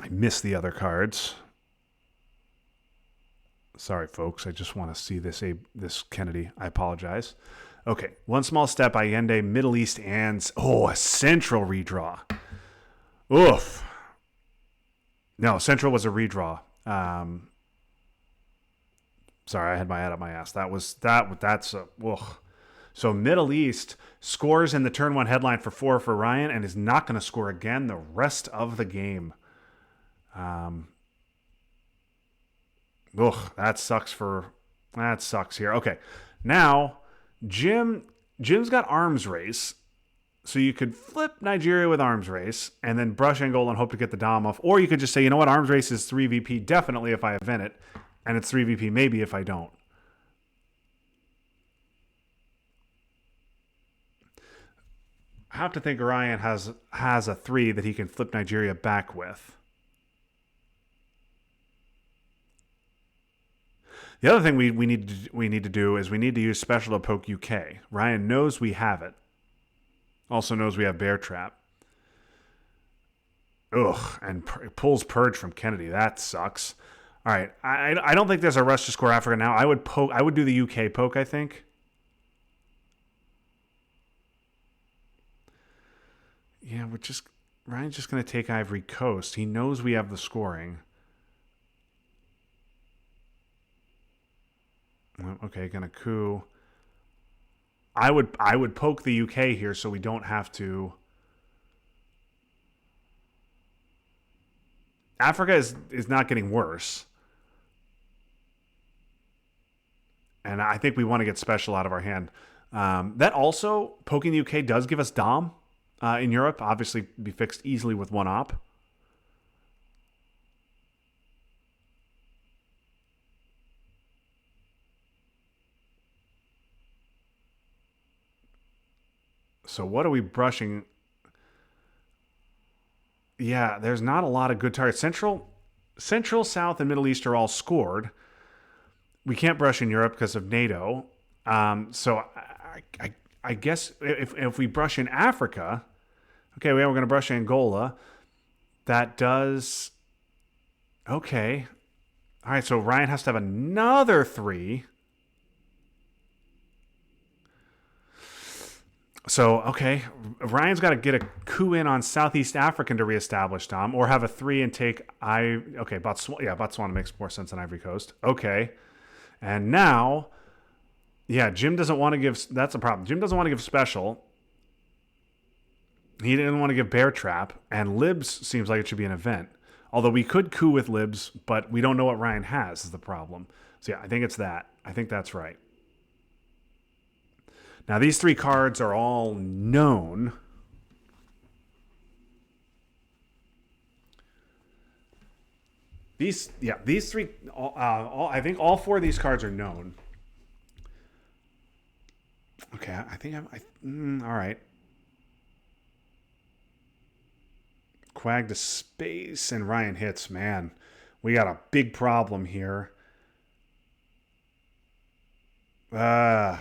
Speaker 1: I missed the other cards. Sorry, folks. I just want to see this Kennedy. I apologize. Okay, one small step, Allende, Middle East, and a Central redraw. Oof. No, Central was a redraw. Sorry, I had my head up my ass. That's a ugh. So Middle East scores in the turn 1 headline for 4 for Ryan and is not going to score again the rest of the game. That sucks here. Okay. Now, Jim's got arms race. So you could flip Nigeria with arms race and then brush Angola and hope to get the Dom off. Or you could just say, you know what, arms race is 3VP definitely if I event it. And it's 3VP maybe if I don't. I have to think Orion has a 3 that he can flip Nigeria back with. The other thing we need to do is we need to use special to poke UK. Ryan knows we have it. Also knows we have Bear Trap. And pulls Purge from Kennedy. That sucks. All right, I don't think there's a rush to score Africa now. I would do the UK poke, I think. Yeah, we're just Ryan's just going to take Ivory Coast. He knows we have the scoring. Okay, going to coup. I would poke the UK here so we don't have to. Africa is not getting worse. And I think we want to get special out of our hand. That also, poking the UK does give us Dom in Europe. Obviously, be fixed easily with one op. So what are we brushing? Yeah, there's not a lot of good targets. Central, South, and Middle East are all scored. We can't brush in Europe because of NATO. So I guess if we brush in Africa, okay, we're going to brush Angola. That does okay. All right, so Ryan has to have another 3. So, okay, Ryan's got to get a coup in on Southeast African to reestablish Dom, or have a 3 and take Okay, Botswana. Yeah, Botswana makes more sense than Ivory Coast. Okay, and now, yeah, Jim doesn't want to give. That's a problem. Jim doesn't want to give special. He didn't want to give Bear Trap, and Libs seems like it should be an event. Although we could coup with Libs, but we don't know what Ryan has is the problem. So yeah, I think it's that. I think that's right. Now, these 3 cards are all known. These 3, I think all 4 of these cards are known. Okay, I think all right. Quag to space and Ryan hits. Man, we got a big problem here. Okay.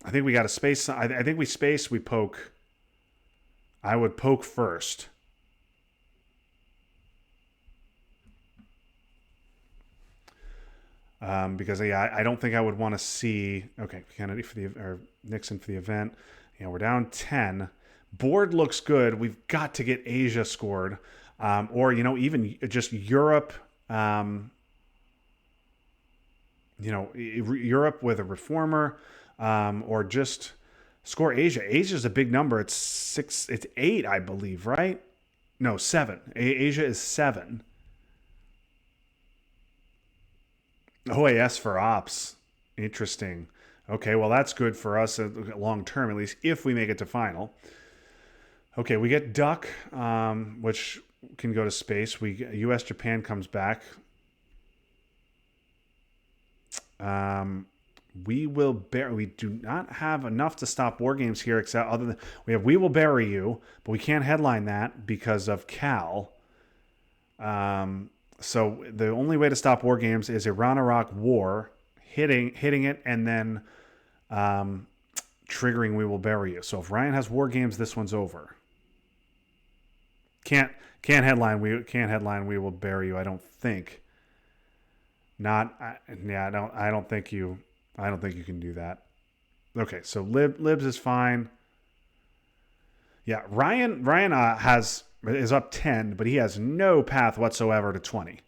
Speaker 1: I think we got to space. I think we space, we poke. I would poke first. Because yeah, I don't think I would want to see. Okay, Kennedy for the or Nixon for the event. Yeah, we're down 10. Board looks good. We've got to get Asia scored, or even just Europe. Europe with a reformer, or just score Asia. Asia's a big number. It's 6. It's 8, I believe, right? No, 7. Asia is 7. OAS for ops. Interesting. Okay, well, that's good for us long term, at least if we make it to final. Okay, we get Duck, which can go to space. U.S. Japan comes back. We will bury. We do not have enough to stop war games here, except other than we have We Will Bury You, but we can't headline that because of Cal. So the only way to stop war games is Iran-Iraq war, hitting it, and then triggering We Will Bury You. So if Ryan has war games, this one's over. Can't headline We Will Bury You. I don't think. I don't think you can do that. Okay, so Libs is fine. Yeah, Ryan is up 10, but he has no path whatsoever to 20.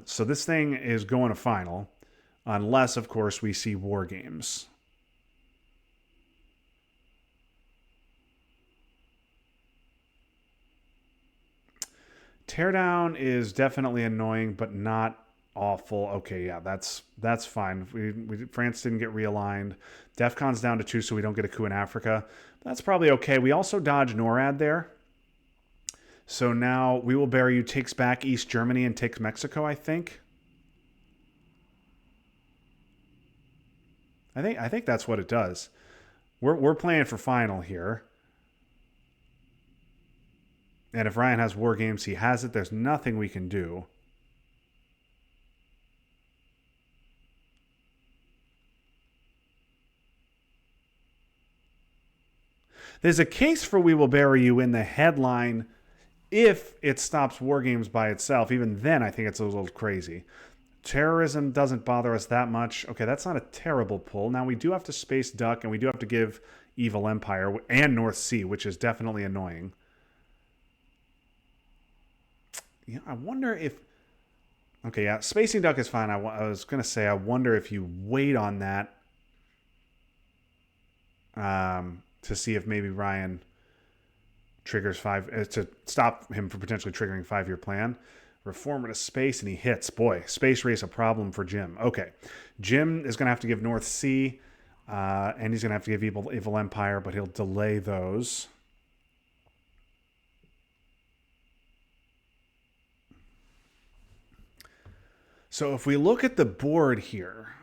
Speaker 1: So this thing is going to final, unless, of course, we see war games. Teardown is definitely annoying, but not awful. Okay, yeah, that's fine. France didn't get realigned. DEFCON's down to 2, so we don't get a coup in Africa. That's probably okay. We also dodge NORAD there. So now We Will Bury You takes back East Germany and takes Mexico, I think. I think that's what it does. We're playing for final here. And if Ryan has war games, he has it. There's nothing we can do. There's a case for We Will Bury You in the headline if it stops war games by itself. Even then, I think it's a little crazy. Terrorism doesn't bother us that much. Okay, that's not a terrible pull. Now, we do have to space Duck, and we do have to give Evil Empire and North Sea, which is definitely annoying. Yeah, I wonder if... Okay, yeah, Spacing Duck is fine. I was going to say, I wonder if you wait on that to see if maybe Ryan triggers to stop him from potentially triggering 5-year plan. Reformer to space, and he hits. Boy, space race a problem for Jim. Okay, Jim is going to have to give North Sea, and he's going to have to give Evil Empire, but he'll delay those. So if we look at the board here,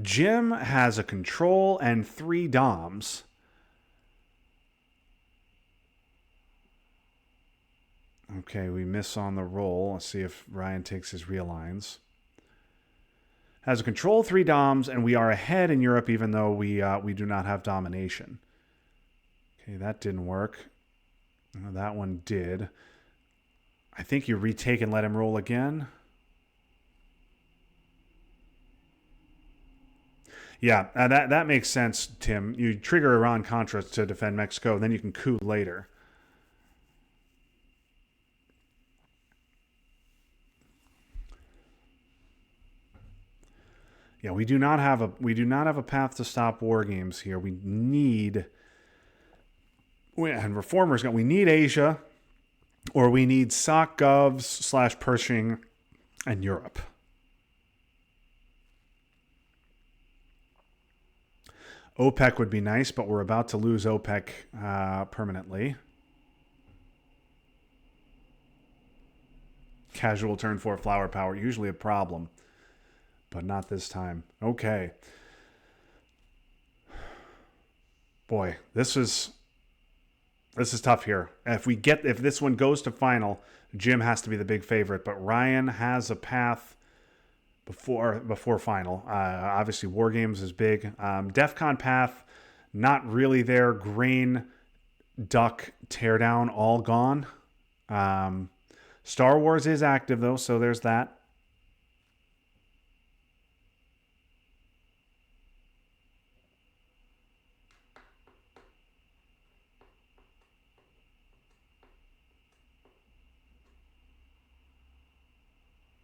Speaker 1: Jim has a control and 3 DOMs. Okay, we miss on the roll. Let's see if Ryan takes his realigns. Has a control, 3 DOMs, and we are ahead in Europe even though we do not have domination. Okay, that didn't work. That one did. I think you retake and let him roll again. Yeah, that makes sense, Tim. You trigger Iran-Contra to defend Mexico, then you can coup later. Yeah, we do not have a path to stop war games here. We need... And Reformers, we need Asia, or we need SOC Govs / Pershing and Europe. OPEC would be nice, but we're about to lose OPEC permanently. Casual turn 4 flower power, usually a problem, but not this time. Okay. Boy, this is tough here. If this one goes to final, Jim has to be the big favorite, but Ryan has a path before final. Obviously, War Games is big. DEFCON path, not really there. Grain, Duck, Teardown, all gone. Star Wars is active, though, so there's that.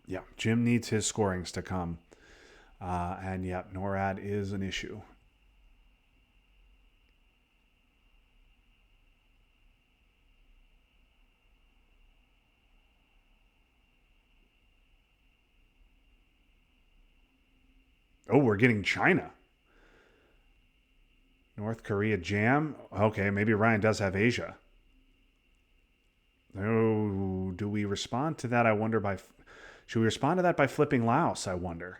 Speaker 1: Yeah, Jim needs his scorings to come. And yeah, NORAD is an issue. Oh, we're getting China. North Korea jam. Okay, maybe Ryan does have Asia. Oh, do we respond to that? I wonder should we respond to that by flipping Laos, I wonder?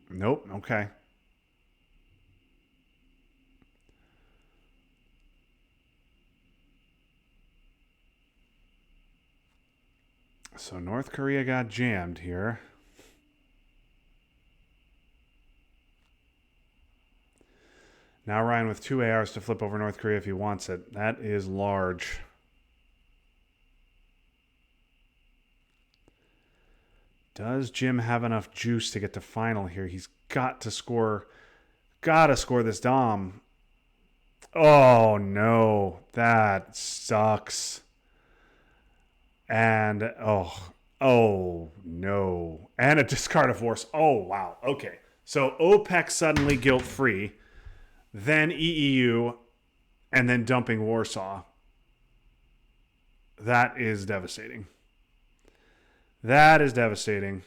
Speaker 1: Nope. Okay. So North Korea got jammed here. Now Ryan with 2 ARs to flip over North Korea if he wants it. That is large. Does Jim have enough juice to get to final here? He's got to score this Dom. Oh no, that sucks. And oh no. And a discard of force. Oh wow. Okay. So OPEC suddenly guilt-free, then EEU, and then dumping Warsaw. That is devastating. That is devastating.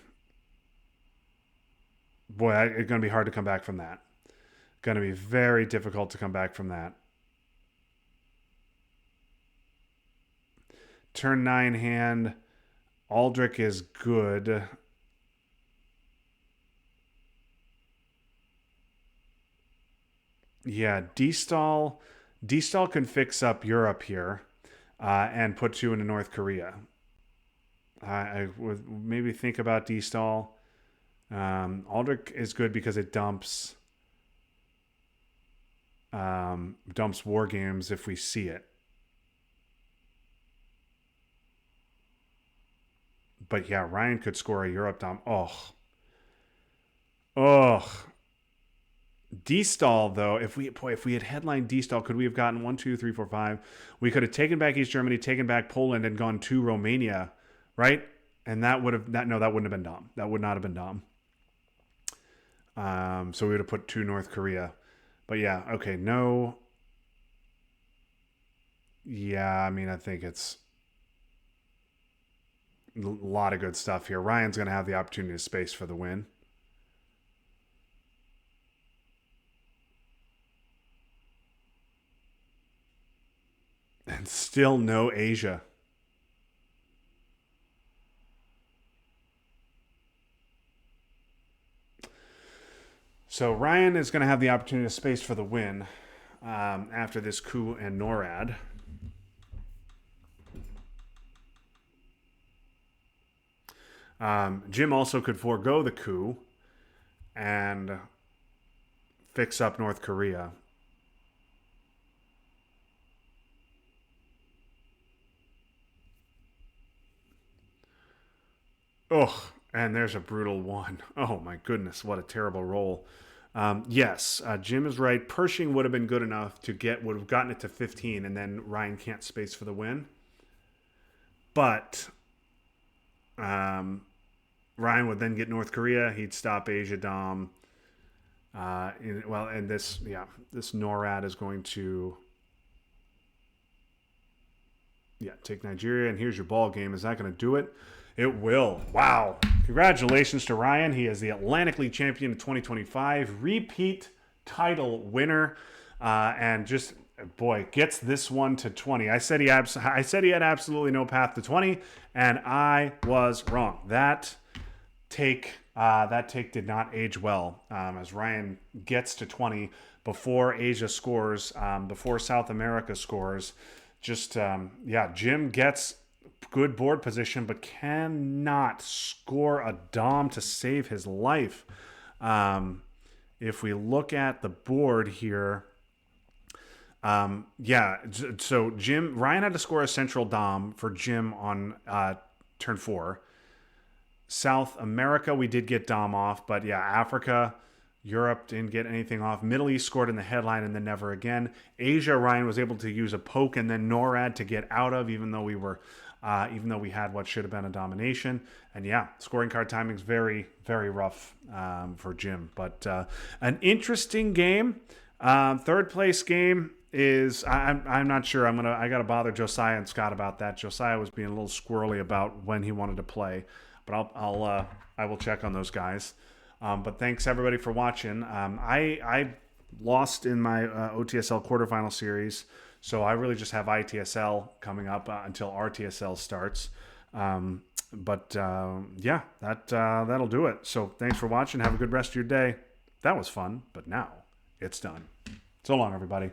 Speaker 1: Boy, it's going to be hard to come back from that. Going to be very difficult to come back from that. Turn 9 hand. Aldrich is good. Yeah, D-Stall can fix up Europe here and put you into North Korea. I would maybe think about D-Stall. Aldrich is good because it dumps War Games if we see it. But yeah, Ryan could score a Europe Dom. Oh. Oh. D-Stall, though, if we had headlined D-Stall, could we have gotten 1, 2, 3, 4, 5? We could have taken back East Germany, taken back Poland, and gone to Romania, right? And that would have that wouldn't have been Dom. That would not have been Dom. So we would have put 2 North Korea. But yeah, okay, no. Yeah, I mean, I think it's a lot of good stuff here. Ryan's going to have the opportunity to space for the win. And still no Asia. So Ryan is going to have the opportunity to space for the win after this coup and NORAD. Jim also could forego the coup and fix up North Korea. Oh, and there's a brutal one. Oh my goodness, what a terrible roll. Yes, Jim is right. Pershing would have been good enough would have gotten it to 15, and then Ryan can't space for the win. But Ryan would then get North Korea. He'd stop Asia Dom. And this NORAD is going to take Nigeria. And here's your ball game. Is that going to do it? It will. Wow. Congratulations to Ryan. He is the Atlantic League champion in 2025, repeat title winner, and just, boy, gets this one to 20. I said he had absolutely no path to 20, and I was wrong. That take did not age well, as Ryan gets to 20 before Asia scores, before South America scores. Just Jim gets good board position, but cannot score a Dom to save his life. If we look at the board here, so Ryan had to score a central Dom for Jim on turn 4. South America, we did get Dom off, but yeah, Africa, Europe didn't get anything off. Middle East scored in the headline and then never again. Asia, Ryan was able to use a poke and then NORAD to get out of, even though we had what should have been a domination. And yeah, scoring card timing is very, very rough for Jim. But an interesting game. Third place game is I'm not sure. I gotta bother Josiah and Scott about that. Josiah was being a little squirrely about when he wanted to play, but I will check on those guys. But thanks everybody for watching. I lost in my OTSL quarterfinal series, so I really just have ITSL coming up until RTSL starts. That'll do it. So thanks for watching. Have a good rest of your day. That was fun, but now it's done. So long, everybody.